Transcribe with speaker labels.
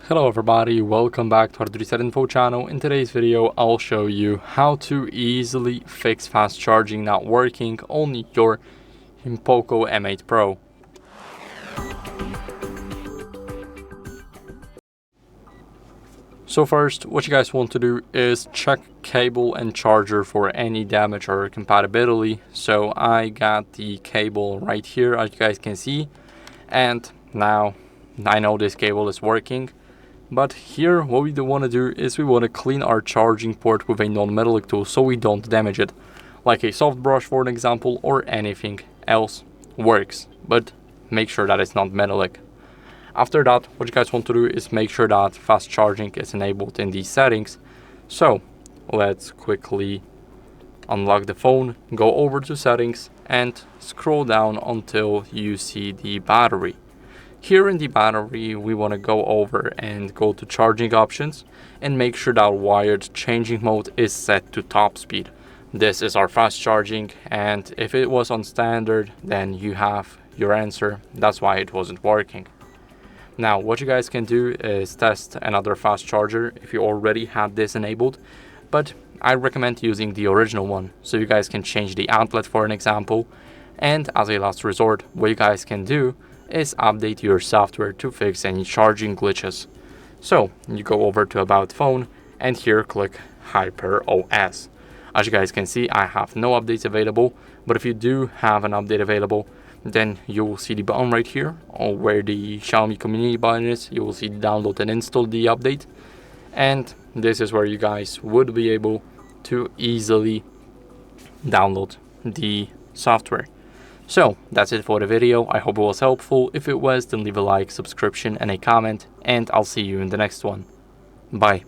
Speaker 1: Hello everybody, welcome back to HardReset.Info channel. In today's video, I'll show you how to easily fix fast charging not working on your POCO M8 Pro. So first, what you guys want to do is check cable and charger for any damage or compatibility. So I got the cable right here, as you guys can see, and now I know this cable is working. But here what we want to do is we want to clean our charging port with a non-metallic tool so we don't damage it. Like a soft brush for an example, or anything else works, but make sure that it's not metallic. After that, what you guys want to do is make sure that fast charging is enabled in these settings. So let's quickly unlock the phone, go over to settings and scroll down until you see the battery. Here in the battery, we want to go over and go to charging options and make sure that wired changing mode is set to top speed. This is our fast charging, and if it was on standard, then you have your answer. That's why it wasn't working. Now, what you guys can do is test another fast charger if you already have this enabled, but I recommend using the original one. So you guys can change the outlet for an example, and as a last resort, what you guys can do is update your software to fix any charging glitches. So you go over to About Phone and here click HyperOS. As you guys can see, I have no updates available, but if you do have an update available, then you will see the button right here, or where the Xiaomi community button is. You will see download and install the update, and this is where you guys would be able to easily download the software. So that's it for the video. I hope it was helpful. If it was, then leave a like, subscription and a comment, and I'll see you in the next one. Bye.